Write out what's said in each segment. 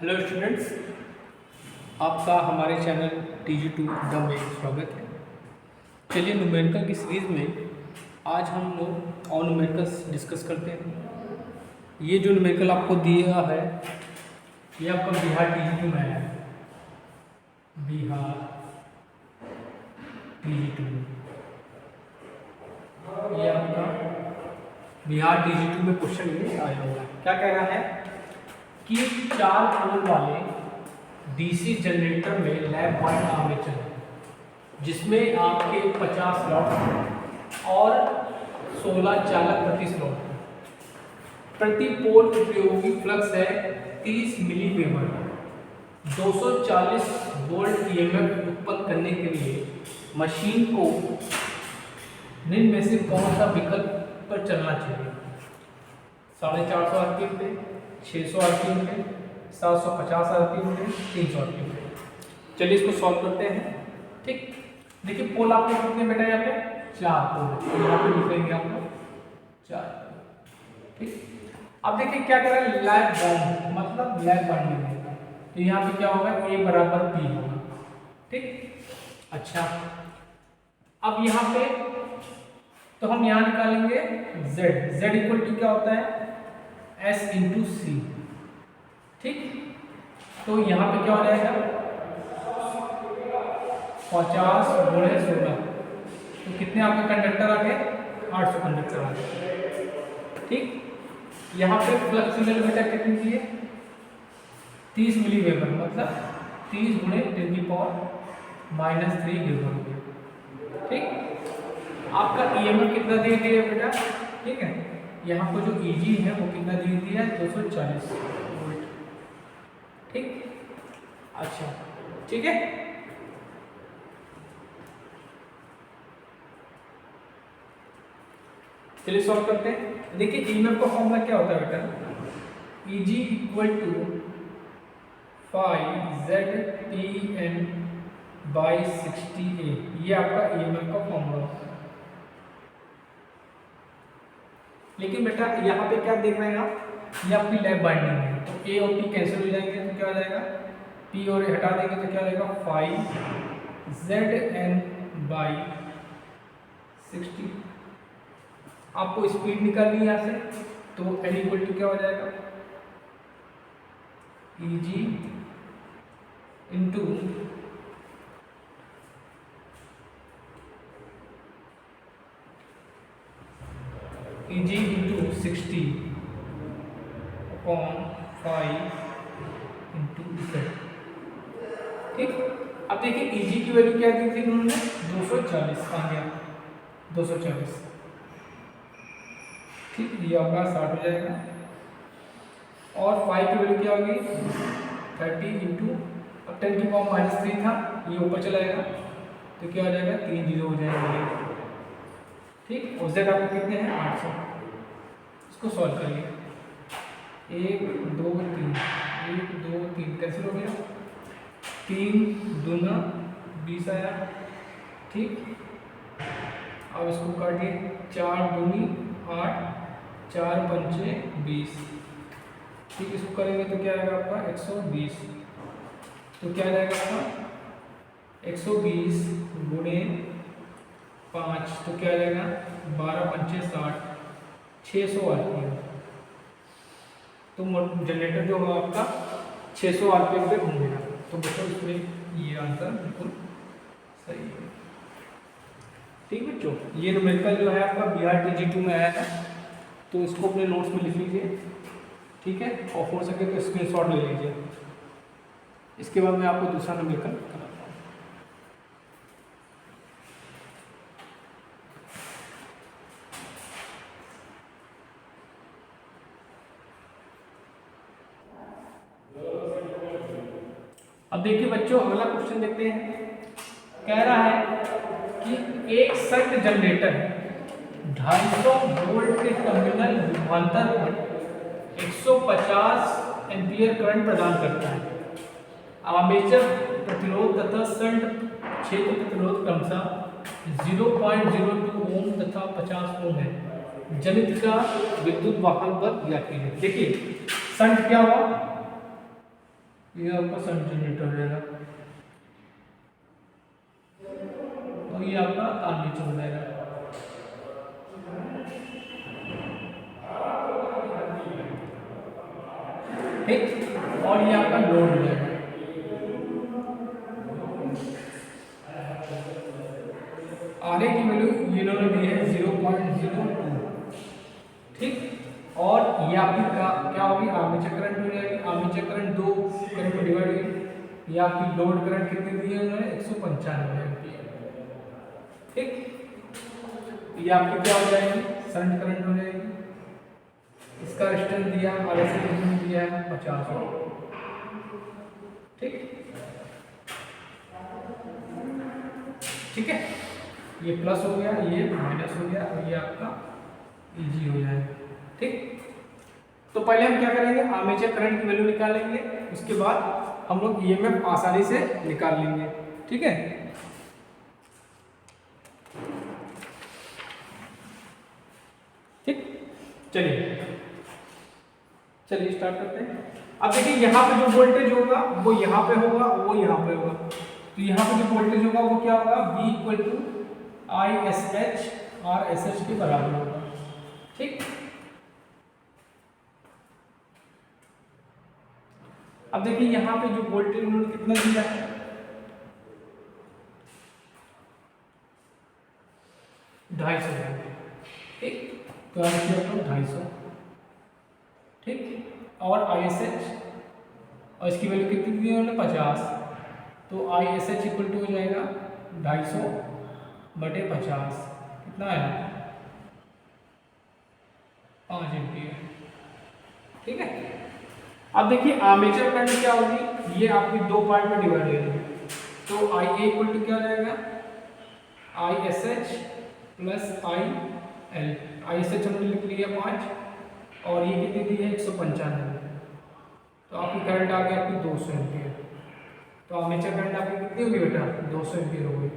Hello students, आपका हमारे channel TG2 the में स्वागत है। चलिए न्यूमेरिकल की सीरीज़ में आज हम लोग और न्यूमेरिकल्स डिस्कस करते हैं। ये जो न्यूमेरिकल आपको दिया है ये आपका बिहार TG2 में है। बिहार TG2 ये आपका बिहार TG2 में क्वेश्चन ये आया हुआ है। क्या कह रहा है कि 4 पोल वाले डीसी जनरेटर में लैब पॉइंट आर्मेचर है जिसमें आपके 50 स्लॉट और 16 चालक प्रति स्लॉट है। प्रति पोल उपयोगी फ्लक्स है 30 मिली वेबर। 240 वोल्ट ईएमएफ उत्पन्न करने के लिए मशीन को निम्न में से कौन सा विकल्प पर चलना चाहिए? 450 आरपीएम पे, 600 आरपीएम पे, 750 आरपीएम पे, 300 आरपीएम पे। चलिए इसको सॉल्व करते हैं। ठीक, देखिए पोल आपके कितने बेटा यहाँ पे 4 पोल है, यहाँ पे लिखेंगे हम लोग 4। ठीक, अब देखिए क्या कर रहा है, लैब बॉन्ड मतलब लैब बाइंडिंग है, तो यहाँ पे क्या होगा A बराबर P होगा। ठीक, अच्छा अब यहाँ पे तो हम यहाँ निकालेंगे Z इक्वल टू क्या होता है S इंटू सी। ठीक, तो यहाँ पे क्या हो जाएगा 50 गुणे 16, तो कितने आपके कंडक्टर आ गए 800 कंडक्टर आ गए। ठीक, यहाँ पे फ्लक्स बेटा कितनी चाहिए 30 मिली वेबर, मतलब 30 गुणे 10⁻³ वेबर हो गया। ठीक, आपका ईएमएफ कितना दे दिया बेटा, ठीक है, यहाँ पर जो ईजी है वो कितना दे दिया है 240 वोल्ट। ठीक, अच्छा ठीक है, चलिए सॉल्व करते हैं। देखिए ईएमएफ का फॉर्मूला क्या होता है बेटा, ईजी इक्वल टू 5ZTN/60A, ये आपका ईएमएफ का फॉर्मूला होता है। लेकिन बेटा यहाँ पे क्या देख रहे हैं आप, ये आपकी लैब बाइंडिंग है, तो A और P कैंसिल हो जाएंगे, तो क्या हो जाएगा P और A हटा देंगे तो क्या हो जाएगा 5ZN/60। आपको स्पीड निकालनी है यहाँ से, तो N इक्वल टू क्या हो जाएगा EG into EG into 60/5 into Z। ठीक, अब देखिए EG की वैल्यू क्या दी थी उन्होंने 240 आ गया 240। ठीक, ये आपका 60 हो जाएगा, और 5 की वैल्यू क्या होगी 30 इंटू, अब 10⁻³ था, ये ऊपर चला जाएगा तो क्या हो जाएगा 3 0 हो जाएगा। ठीक, और Z आपको कितने हैं 800। इसको सॉल्व करिए, 1 2 3 1 2 3 कैंसिल हो गया, 3 दूना 20 आया। ठीक, अब इसको काटिए, 4 दूनी 8, 4 पंचे 20। ठीक, इसको करेंगे तो क्या आएगा आपका 120, तो क्या आ जाएगा आपका 120 गुणे 5, तो क्या आ जाएगा 12 पंचे 60, 600 आरपीएम। तो जनरेटर जो होगा आपका 600 आरपीएम पे घूमेगा। तो बच्चों इसमें ये आंसर बिल्कुल सही है। ठीक बच्चों, ये न्यूमेरिकल जो है आपका बिहार TG2 में आया है, तो इसको अपने नोट्स में लिख लीजिए। ठीक है, और हो सके तो स्क्रीनशॉट ले लीजिए। इसके बाद मैं आपको दूसरा न्यूमेरिकल कराता हूँ। अब देखिए बच्चों अगला क्वेश्चन देखते हैं। कह रहा है कि एक शंट जनरेटर 250 वोल्ट के टर्मिनल विभवांतर पर 150 एम्पीयर करंट प्रदान करता है। आर्मेचर प्रतिरोध तथा शंट क्षेत्र प्रतिरोध क्रमशः 0.02 ओम तथा 50 ओम है। जनित्र का विद्युत वाहक बल ज्ञात कीजिए। देखिए शंट क्या हुआ, ये आपका सब जनरेटर हो जाएगा और ये आपका आर्मेचर हो जाएगा। ठीक, और ये आपका लोड हो जाएगा। आरए की वैल्यू ये लोगों ने दी है 0.02। ठीक, और ये आपकी क्या होगी, आर्मेचर करंट हो जाएगी। आर्मेचर करंट दो करंट में डिवाइड होगी। ये आपकी लोड करंट कितनी दी है उन्होंने, 195 एम्पीयर। ठीक, ये आपकी क्या हो जाएगी, शंट करंट हो जाएगी। इसका रेजिस्टेंस दिया RSS दिया है 50 ओम। ठीक, ठीक है, ये प्लस हो गया, ये माइनस हो गया और ये आपका इजी हो जाएगा। ठीक, तो पहले हम क्या करेंगे, आर्मेचर करंट की वैल्यू निकालेंगे, उसके बाद हम लोग ईएमएफ आसानी से निकाल लेंगे। ठीक है, ठीक, चलिए स्टार्ट करते हैं। अब देखिए यहाँ पे जो वोल्टेज होगा वो यहाँ पे होगा, वो यहाँ पे होगा। तो यहाँ पे जो वोल्टेज होगा वो क्या होगा, V इक्वल टू ISH और SH के बराबर होगा। ठीक, अब देखिए यहाँ पे जो वोल्टेज उन्होंने कितना दिया है, 250। ठीक, तो हम किया 250। ठीक, और ISH और इसकी वैल्यू कितनी दी है उन्होंने, 50। तो ISH इक्वल टू हो जाएगा 250/50, कितना है, 5 एम्पीयर। ठीक है, अब देखिए आर्मेचर करंट क्या होगी, ये आपकी दो पार्ट में डिवाइड हो जाएगी। तो IA इक्वल टू क्या हो जाएगा, ISH प्लस IL। ISH हमने लिख लिया 5 और ये कितनी दी है, 195। तो आपकी करंट आ गई आपकी 200 एम्पीयर। तो आर्मेचर करंट आपकी कितनी होगी बेटा, 200 एम्पीयर हो गई।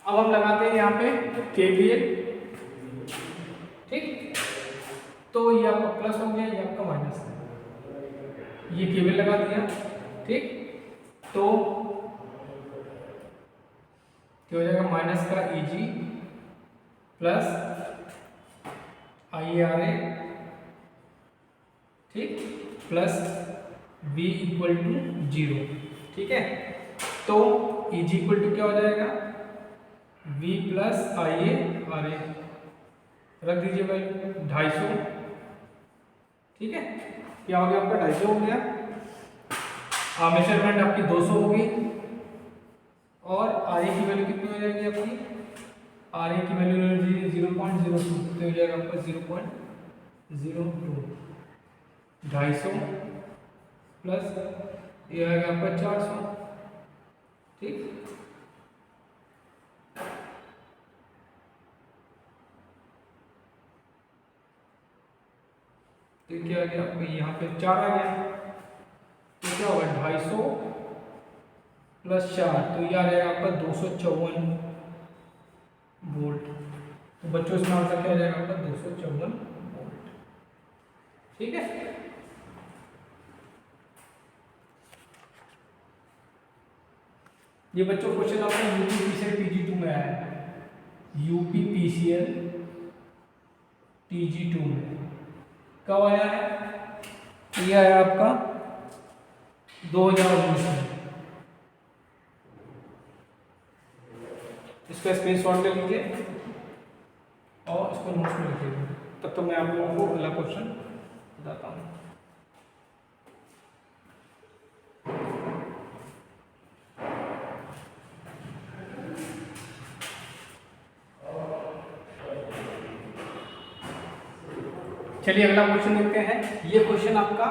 अब हम लगाते हैं यहाँ पे KVL। ठीक, तो ये आपका प्लस हो गया, ये आपका माइनस है, ये KVL लगा दिया। ठीक, तो क्या हो जाएगा, माइनस का EG प्लस IRA, ठीक, प्लस V इक्वल टू 0। ठीक है, तो EG इक्वल टू क्या हो जाएगा, V प्लस IARA, रख दीजिए वैल्यू 250। ठीक है, क्या हो गया आपका, 250 हो गया। आर्मेचर करंट आपकी 200 होगी और RA की वैल्यू कितनी हो जाएगी आपकी, RA की वैल्यू 0.02, तो हो जाएगा आपका 0.02। 250 प्लस ये आएगा आपका 400। ठीक, तो क्या आ गया आपका, यहाँ पे 4 आ गया, तो क्या होगा 250 प्लस 4, तो ये आ जाएगा आपका 254 वोल्ट। तो बच्चों इसमें आंसर क्या आ जाएगा आपका, 254 वोल्ट। ठीक है, ये बच्चों क्वेश्चन आपका यूपीपीसीएल TG2 में आया है, यूपीपीसीएल TG2 में कब आया है, ये आया आपका 2019 में। इसका स्क्रीनशॉट ले लीजिए और इसको नोट्स में लिखिए, तब तो मैं आप लोगों को अगला क्वेश्चन बताता हूँ। चलिए अगला क्वेश्चन देखते हैं। ये क्वेश्चन आपका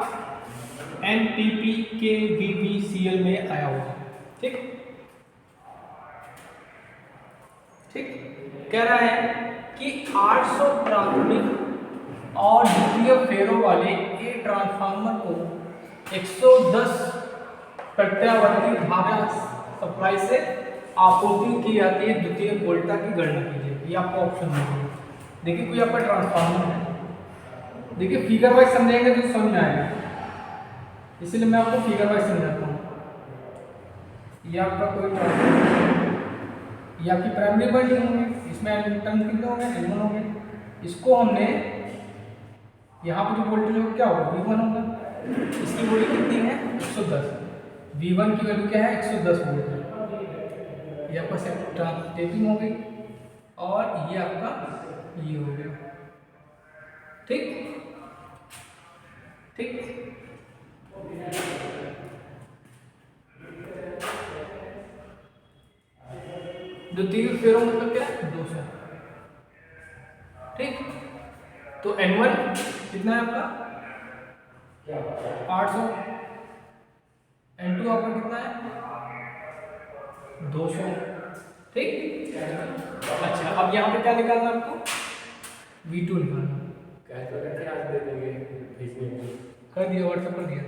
NPPKVBCL में आया हुआ है। ठीक, कह रहा है कि 800 प्राथमिक और द्वितीय फेरों वाले एक ट्रांसफार्मर को 110 प्रत्यावर्ती धारा सप्लाई से आपूर्ति की जाती है, द्वितीय वोल्टा की गणना कीजिए। ये आपका ऑप्शन है। देखिए कोई आपका ट्रांसफार्मर है, देखिए फिगर वाइज समझेंगे तो समझ आएगा। इसलिए मैं आपको फिगर वाइज समझाता हूँ। ये आपका कोई ट्रांसफार्मर, ये आपकी प्राइमरी वाइंडिंग होंगे, इसमें टर्न कितने होंगे, N1 होंगे। इसको हमने यहाँ पर जो वोल्टेज होगा क्या होगा, V1 होगा। इसकी वैल्यू कितनी है, 110। V1 की वैल्यू क्या है, 110 वोल्ट है। ये आपका टेपिंग हो गई और ये आपका ये हो गया। ठीक ठीक। जो 3 फेरो मतलब क्या है, 200। ठीक, तो N1 कितना है आपका, 800। N2 आपका कितना है, 200। ठीक। अच्छा, अब यहाँ पे क्या निकालना है आपको, V2 निकालना। आज दे देंगे भेजने में। कर दिया, व्हाट्सएप कर दिया।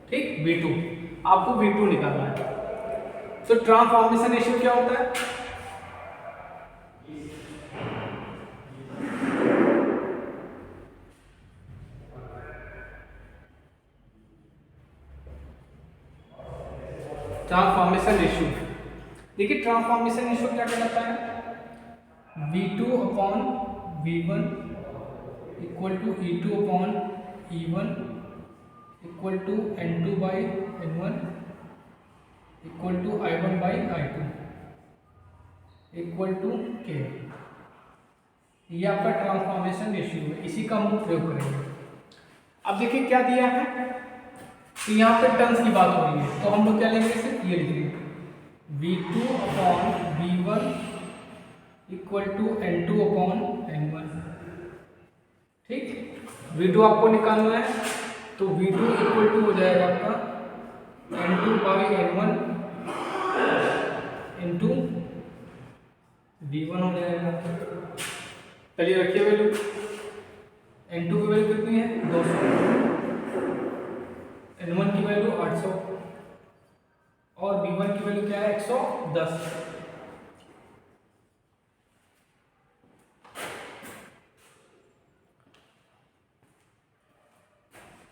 ठीक, V2 आपको V2 निकालना है। तो ट्रांसफॉर्मेशन रेशियो क्या होता है, ट्रांसफॉर्मेशन रेशियो, देखिए ट्रांसफॉर्मेशन रेशियो क्या कहलाता है, V2 upon V1 equal to E2 upon E1 equal to N2 by N1 equal to I1 by I2 equal to K। ये आपका ट्रांसफॉर्मेशन रेशियो है, इसी का हम लोग प्रयोग करेंगे। अब देखिए क्या दिया है, तो यहाँ पे टर्न्स की बात हो रही है, तो हम लोग क्या लेंगे, सिर्फ ये लिखेंगे V2 upon V1 equal to N2 upon N1। ठीक, V2 आपको निकालना है, तो V2 इक्वल टू हो जाएगा आपका N2 by N1 into V1 हो जाएगा। चलिए रखिए वैल्यू, N2 की वैल्यू कितनी है, 200, N1 की वैल्यू 800 और V1 की वैल्यू क्या है, 110।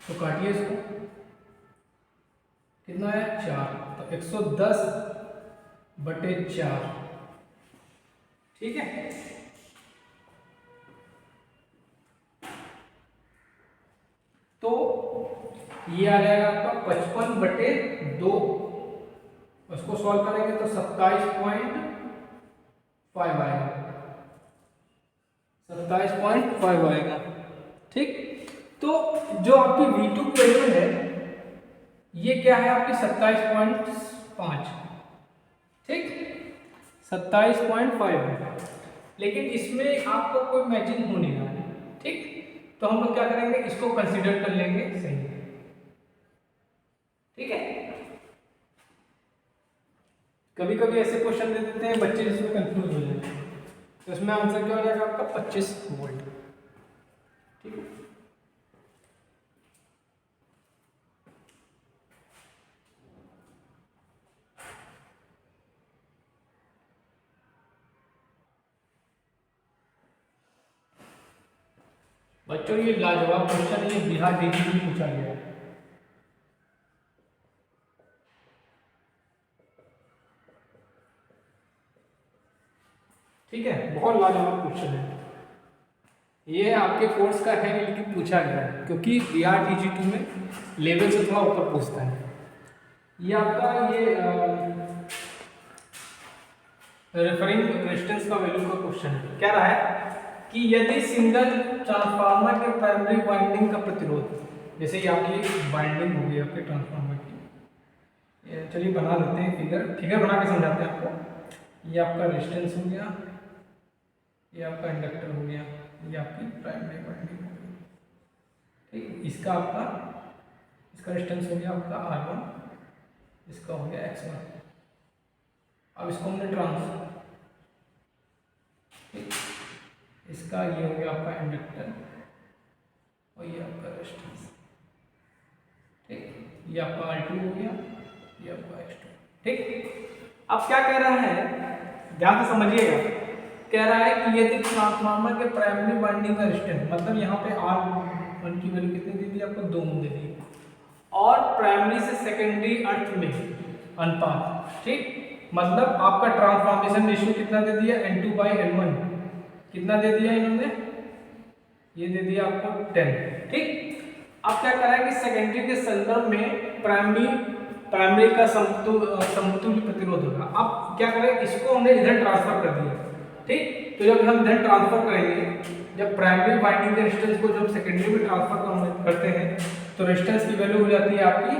तो काटिए इसको, कितना है, 4, तो 110 बटे 4। ठीक है, तो ये आ जाएगा आपका 55 बटे 2। उसको सॉल्व करेंगे तो 27.5 आएगा, 27.5 आएगा। ठीक, तो जो आपकी V2 की वैल्यू है ये क्या है, आपकी 27.5। ठीक, 27.5 है, लेकिन इसमें आपको कोई मैचिंग हो नहीं रहा है। ठीक, तो हम लोग क्या करेंगे, इसको कंसीडर कर लेंगे सही। ठीक है, कभी कभी ऐसे क्वेश्चन दे देते हैं बच्चे जिसमें कंफ्यूज हो जाते हैं, तो इसमें आंसर क्या हो जाएगा आपका 25 वोल्ट। ठीक है, बच्चों ये लाजवाब क्वेश्चन ये बिहार डीजी में पूछा गया है। ठीक है, बहुत लाजवाब क्वेश्चन है ये, आपके कोर्स का है लेकिन पूछा गया है, क्योंकि बिहार डीजी में लेवल से थोड़ा ऊपर पूछता है। ये आपका ये रेफरिंग रेजिस्टेंस का वैल्यू का क्वेश्चन है। क्या रहा है कि यदि सिंगल ट्रांसफार्मर के प्राइमरी वाइंडिंग का प्रतिरोध, जैसे ये आपकी वाइंडिंग होगी आपके ट्रांसफार्मर की, चलिए बना लेते हैं फिगर बना के समझाते हैं आपको। ये आपका रेजिस्टेंस हो गया, ये आपका इंडक्टर हो गया, ये आपकी प्राइमरी वाइंडिंग हो गई। ठीक, इसका रेजिस्टेंस हो गया आपका R1, इसका हो गया X1। अब इसको हमने इसका ये हो गया आपका इंडक्टर और ये आपका रेजिस्टेंस। ठीक, ये आपका R2 हो गया, ये आपका X2। ठीक, अब क्या कह रहा है, ध्यान से समझिएगा, कह रहा है कि यदि ट्रांसफार्मर के प्राइमरी वाइंडिंग का रेजिस्टेंस, मतलब यहाँ पे 1 की वैल्यू कितनी दे दी आपको, 2 ओम दे दी। और प्राइमरी से सेकेंडरी अर्थ में अनुपात, ठीक, मतलब आपका ट्रांसफॉर्मेशन रेशियो कितना दे दिया, N2/N1 कितना दे दिया इन्होंने, ये दे दिया आपको 10, ठीक। अब क्या करा है कि सेकेंडरी के संदर्भ में प्राइमरी का समतुल्य प्रतिरोध होगा। अब क्या करें, इसको हमने इधर ट्रांसफर कर दिया, ठीक। तो जब हम इधर ट्रांसफर करेंगे, जब प्राइमरी वाइंडिंग के रेजिस्टेंस को जब सेकेंडरी में ट्रांसफर करते हैं तो रेजिस्टेंस की वैल्यू हो जाती है आपकी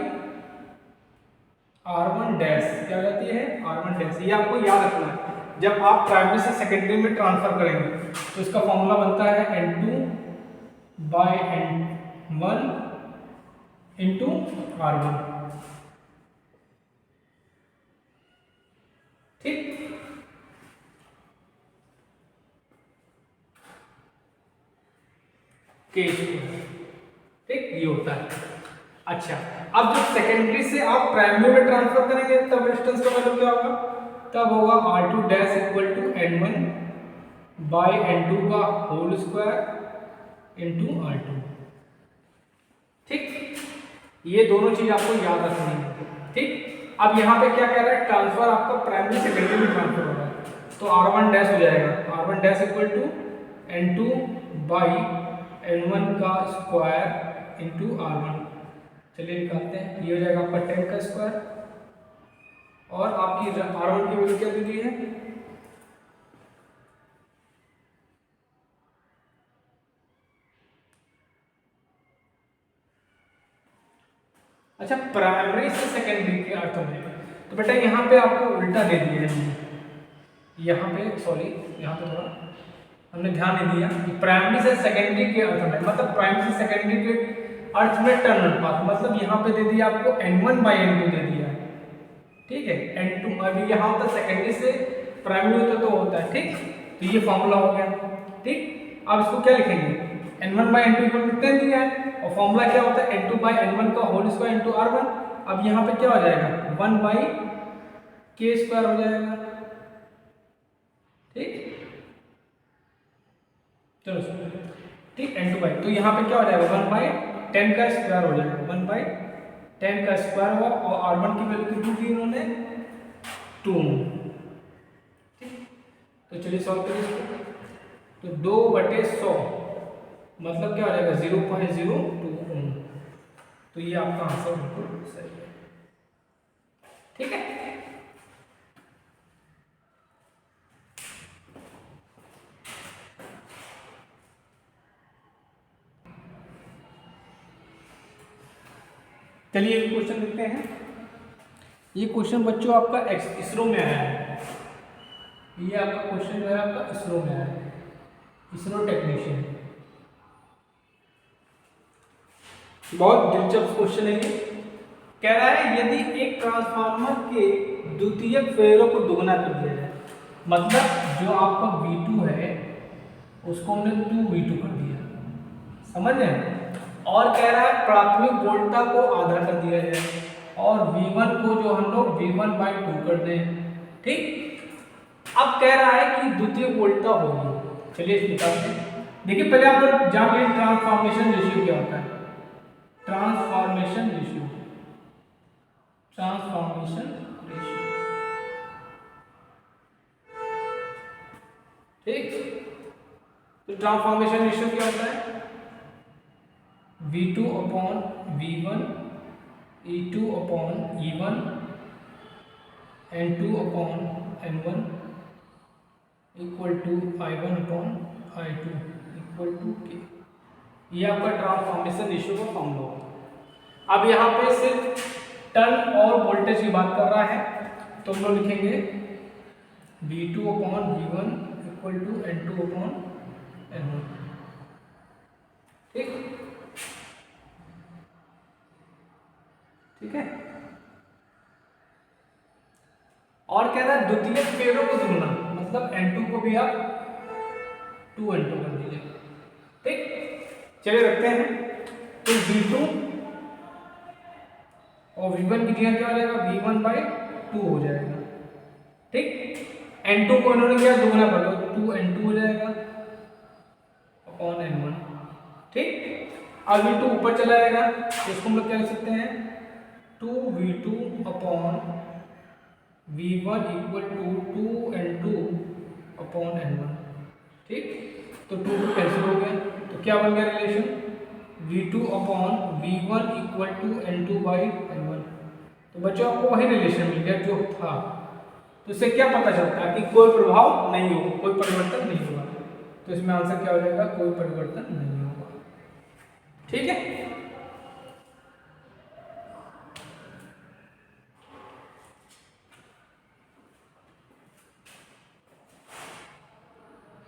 R1 डैश, क्या हो जाती है, R1 डैश। ये आपको याद रखना है, जब आप प्राइमरी से सेकेंडरी में ट्रांसफर करेंगे तो इसका फॉर्मूला बनता है N2/N1 इंटू R1, ठीक। K ठीक, ये होता है। अच्छा, अब जब सेकेंडरी से आप प्राइमरी में ट्रांसफर करेंगे तब रेजिस्टेंस का वैल्यू क्या होगा, तब होगा R2 dash equal to N1/N2 का होल स्क्वायर इंटू R2, ठीक। ये दोनों चीज आपको याद रखनी है, ठीक। अब यहाँ पे क्या कह रहा है, ट्रांसफर आपका प्राइमरी सेकेंडरी में ट्रांसफर हो रहा है, तो R1 डैश हो जाएगा, R1 dash equal to N2/N1 का स्क्वायर इंटू R1। चलिए निकालते हैं, ये हो जाएगा आपका 10 का स्क्वायर, और आपकी R1 की वैल्यू क्या दी गई है, अच्छा प्राइमरी से सेकेंडरी के अर्थ में, तो बेटा यहाँ पे आपको उल्टा दे दिया है, यहाँ पे सॉरी, यहाँ पे थोड़ा हमने ध्यान नहीं दिया कि प्राइमरी से सेकेंडरी के अर्थ में, मतलब प्राइमरी से सेकेंडरी के अर्थ में टर्न अनुपात, मतलब यहाँ पे दे दिया आपको N1/N2 दे दिया है, ठीक है। N2 अभी यहाँ होता सेकेंडरी से प्राइमरी होता तो होता है, ठीक। तो ये फॉर्मूला हो गया, ठीक। अब इसको क्या लिखेंगे, N1/N2 कितने दिया है, और फॉर्मूला क्या होता है, N2/N1 का होल स्क्वायर इंटू R1। अब यहाँ पे क्या हो जाएगा, 1/K² हो जाएगा, ठीक। चलो ठीक, N2/, तो यहाँ पे क्या हो जाएगा, 1/10 का स्क्वायर हो जाएगा, 1/10 का स्क्वायर हुआ, और R1 की वैल्यू कितनी दी इन्होंने, 2, ठीक। तो चलिए सॉल्व करिए इसको, तो 2/100 मतलब क्या हो जाएगा, 0.02 ओम। तो ये आपका आंसर बिल्कुल सही है, ठीक है। चलिए एक क्वेश्चन देखते हैं। ये क्वेश्चन बच्चों आपका इसरो में आया है, ये आपका क्वेश्चन जो है आपका इसरो में आया है, इसरो टेक्नीशियन। बहुत दिलचस्प क्वेश्चन है ये। कह रहा है यदि एक ट्रांसफार्मर के द्वितीयक फेरों को दोगुना कर दिया जाए, मतलब जो आपका V2 है उसको हमने 2V2 कर दिया, समझ रहे हैं, और कह रहा है प्राथमिक वोल्टता को आधा कर दिया जाए, और V1 को जो हम लोग V1/2 कर दें, ठीक। अब कह रहा है कि द्वितीय वोल्टता होगी, चलिए निकालते हैं। देखिए पहले आप लोग जान लीजिए ट्रांसफॉर्मेशन रेशियो क्या होता है, ट्रांसफॉर्मेशन रेशियो, ठीक। तो ट्रांसफॉर्मेशन रेशियो क्या होता है, V2/V1 E2/E1 N2/N1 equal to I1/I2 equal to K। ये आपका ट्रांसफॉर्मेशन रेशियो का फॉर्मूला होगा। अब यहाँ पे सिर्फ टर्न और वोल्टेज की बात कर रहा है, तो हम लोग लिखेंगे V2/V1 इक्वल टू N2/N1, ठीक, ठीक है। और कह रहा है द्वितीयक फेरों को दुगना, मतलब N2 को भी आप 2N2 कर दीजिए, ठीक। चलिए रखते हैं, तो V2 और V1 की जगह क्या हो जाएगा, V1/2 हो जाएगा, ठीक। N2 को इन्होंने क्या दुगना कर दो, 2N2 हो जाएगा अपॉन N1, ठीक। अब V2 ऊपर चला जाएगा तो इसको हम लोग क्या लिख सकते हैं 2V2 upon V1 equal to 2N2 upon N1। ठीक, तो 2 2 कैंसिल हो गया, तो क्या बन गया relation V2 upon V1 equal to N2 by N1। तो बच्चों आपको वही रिलेशन मिल गया जो था। तो इससे क्या पता चलता है कि कोई प्रभाव नहीं होगा, कोई परिवर्तन नहीं होगा। तो इसमें आंसर क्या हो जाएगा, कोई परिवर्तन नहीं होगा। ठीक है।